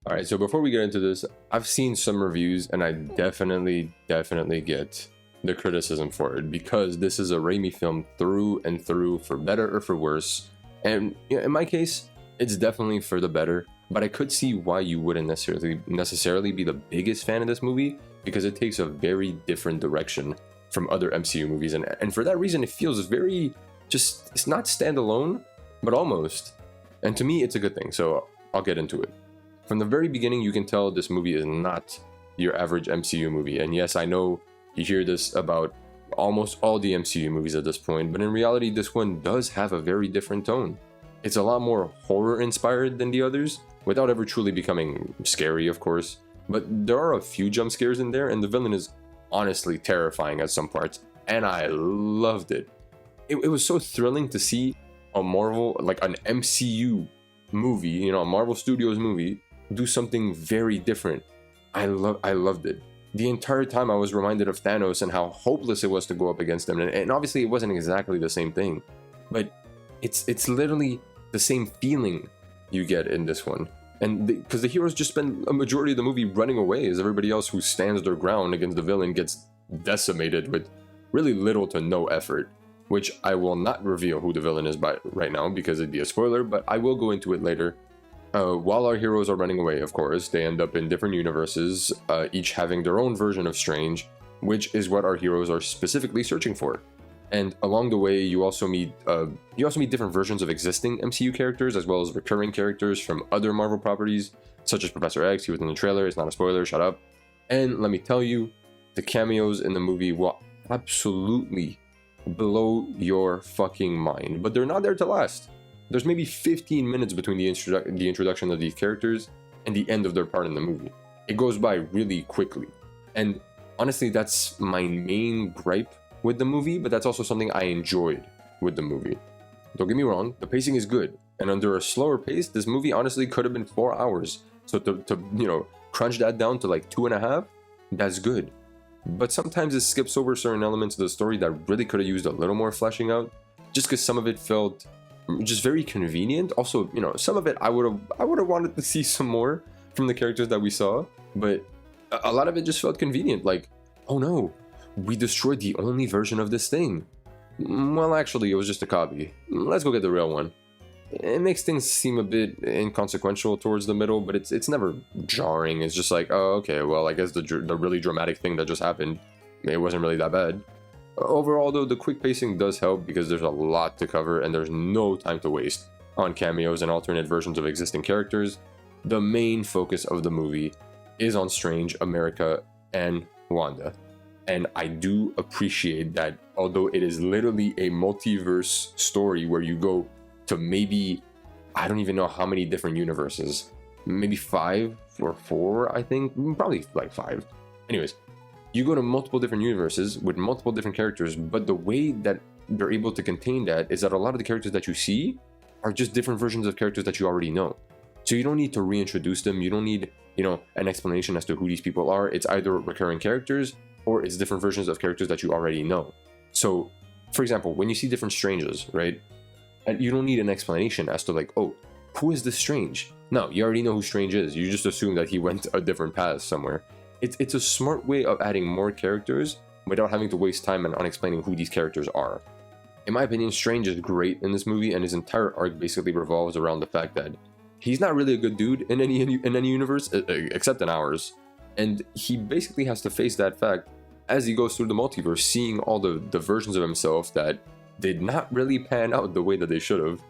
All right, so before we get into this, I've seen some reviews and I definitely get the criticism for it because this is a Raimi film through and through, for better or for worse. And in my case, it's definitely for the better, but I could see why you wouldn't necessarily be the biggest fan of this movie because it takes a very different direction from other MCU movies. And for that reason, it feels very just, it's not standalone, but almost. And to me, it's a good thing, so I'll get into it. From the very beginning, you can tell this movie is not your average MCU movie. And yes, I know you hear this about almost all the MCU movies at this point, but in reality, this one does have a very different tone. It's a lot more horror-inspired than the others, without ever truly becoming scary, of course. But there are a few jump scares in there, and the villain is honestly terrifying at some parts, and I loved it. It was so thrilling to see a Marvel, like an MCU movie, a Marvel Studios movie, do something very different. I loved it. The entire time I was reminded of Thanos and how hopeless it was to go up against him. And obviously it wasn't exactly the same thing, but it's literally the same feeling you get in this one. And because the heroes just spend a majority of the movie running away as everybody else who stands their ground against the villain gets decimated with really little to no effort, which I will not reveal who the villain is by right now because it'd be a spoiler, but I will go into it later. While our heroes are running away, of course, they end up in different universes, each having their own version of Strange, which is what our heroes are specifically searching for. And along the way, you also meet different versions of existing MCU characters, as well as recurring characters from other Marvel properties, such as Professor X. He was in the trailer. It's not a spoiler. Shut up. And let me tell you, the cameos in the movie will absolutely blow your fucking mind. But they're not there to last. There's maybe 15 minutes between the introduction of these characters and the end of their part in the movie. It goes by really quickly. And honestly, that's my main gripe with the movie, but that's also something I enjoyed with the movie. Don't get me wrong, the pacing is good. And under a slower pace, this movie honestly could have been 4 hours. So to crunch that down to like 2.5, that's good. But sometimes it skips over certain elements of the story that really could have used a little more fleshing out, just because some of it felt just very convenient. Also, some of it I would have wanted to see some more from the characters that we saw, but a lot of it just felt convenient. Like, oh no, we destroyed the only version of this thing. Well, actually, it was just a copy. Let's go get the real one. It makes things seem a bit inconsequential towards the middle, but it's never jarring. It's just like, oh, okay, well, I guess the really dramatic thing that just happened, it wasn't really that bad. Overall, though, the quick pacing does help because there's a lot to cover and there's no time to waste on cameos and alternate versions of existing characters. The main focus of the movie is on Strange, America, and Wanda. And I do appreciate that, although it is literally a multiverse story where you go to maybe, I don't even know how many different universes, maybe 5 or 4, I think, probably like 5. Anyways, you go to multiple different universes with multiple different characters, but the way that they're able to contain that is that a lot of the characters that you see are just different versions of characters that you already know. So you don't need to reintroduce them. You don't need, an explanation as to who these people are. It's either recurring characters or it's different versions of characters that you already know. So, for example, when you see different Stranges, right? And you don't need an explanation as to like, oh, who is this Strange? No, you already know who Strange is. You just assume that he went a different path somewhere. It's a smart way of adding more characters without having to waste time on explaining who these characters are. In my opinion, Strange is great in this movie, and his entire arc basically revolves around the fact that he's not really a good dude in any universe except in ours, and he basically has to face that fact as he goes through the multiverse, seeing all the versions of himself that did not really pan out the way that they should have.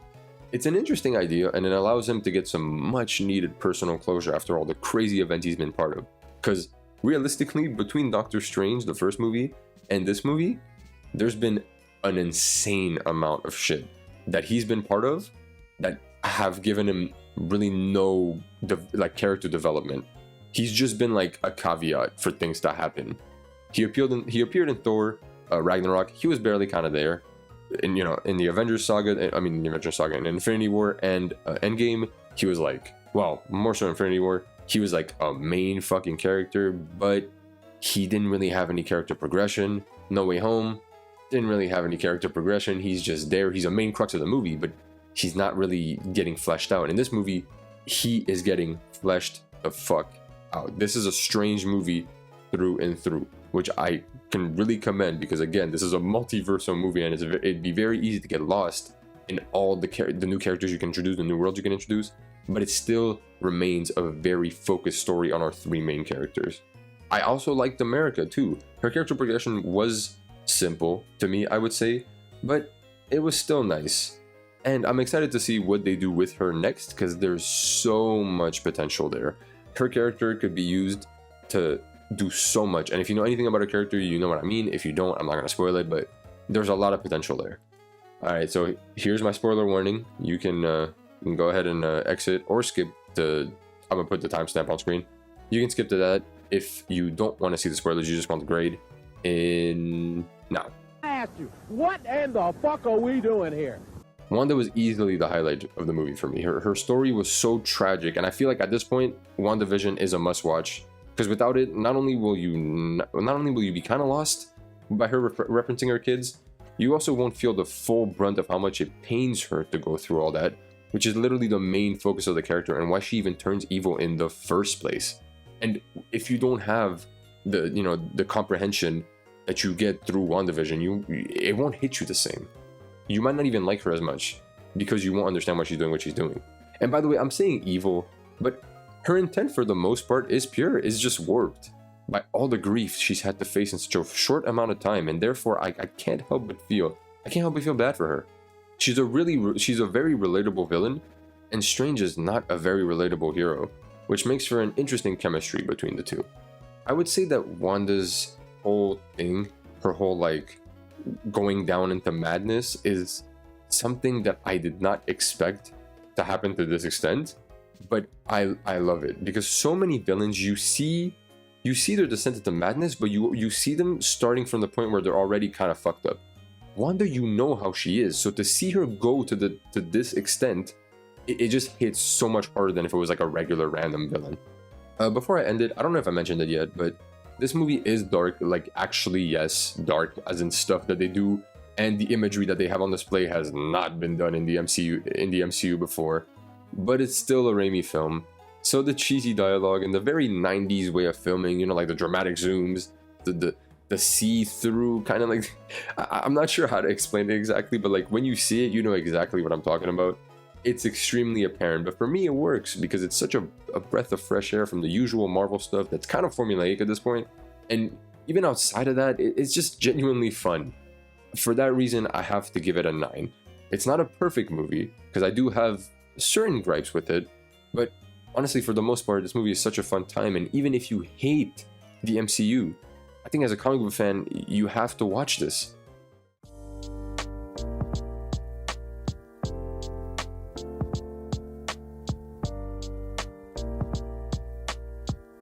It's an interesting idea, and it allows him to get some much needed personal closure after all the crazy events he's been part of. Because realistically, between Doctor Strange, the first movie, and this movie, there's been an insane amount of shit that he's been part of that have given him really no character development. He's just been like a caveat for things to happen. He appeared in Thor Ragnarok. He was barely kind of there. In the Avengers saga, in Infinity War and Endgame, he was like, well, more so Infinity War, he was like a main fucking character, but he didn't really have any character progression. No Way Home didn't really have any character progression. He's just there. He's a main crux of the movie, but he's not really getting fleshed out. In this movie, he is getting fleshed the fuck out. This is a strange movie through and through, which I can really commend, because again, this is a multiversal movie, and it'd be very easy to get lost in all the new characters you can introduce, the new worlds you can introduce, but it still remains a very focused story on our three main characters. I also liked America too. Her character progression was simple to me, I would say, but it was still nice. And I'm excited to see what they do with her next, because there's so much potential there. Her character could be used to do so much, and if you know anything about her character, you know what I mean. If you don't, I'm not going to spoil it, but there's a lot of potential there. Alright, so here's my spoiler warning. You can go ahead and exit or skip to, I'm going to put the timestamp on screen. You can skip to that if you don't want to see the spoilers, you just want the grade in now. I asked you, what in the fuck are we doing here? Wanda was easily the highlight of the movie for me. Her story was so tragic, and I feel like at this point, WandaVision is a must-watch, because without it, not only will you be kind of lost by her referencing her kids, you also won't feel the full brunt of how much it pains her to go through all that, which is literally the main focus of the character and why she even turns evil in the first place. And if you don't have the comprehension that you get through WandaVision, it won't hit you the same. You might not even like her as much because you won't understand why she's doing what she's doing. And by the way, I'm saying evil, but her intent for the most part is pure, is just warped by all the grief she's had to face in such a short amount of time, and therefore I can't help but feel bad for her. She's a very relatable villain, and Strange is not a very relatable hero, which makes for an interesting chemistry between the two. I would say that Wanda's whole thing, her whole like going down into madness, is something that I did not expect to happen to this extent, but I love it, because so many villains you see their descent into madness, but you see them starting from the point where they're already kind of fucked up. Wanda, you know how she is, so to see her go to this extent, it just hits so much harder than if it was like a regular random villain. Before I end it, I don't know if I mentioned it yet, but this movie is dark, like actually yes, dark as in stuff that they do, and the imagery that they have on display has not been done in the MCU before, but it's still a Raimi film. So the cheesy dialogue and the very 90s way of filming, like the dramatic zooms, the see-through kind of like, I'm not sure how to explain it exactly, but like when you see it, you know exactly what I'm talking about. It's extremely apparent, but for me it works because it's such a breath of fresh air from the usual Marvel stuff that's kind of formulaic at this point, and even outside of that, it's just genuinely fun. For that reason, I have to give it a 9. It's not a perfect movie, because I do have certain gripes with it, but honestly, for the most part, this movie is such a fun time, and even if you hate the MCU, I think as a comic book fan, you have to watch this.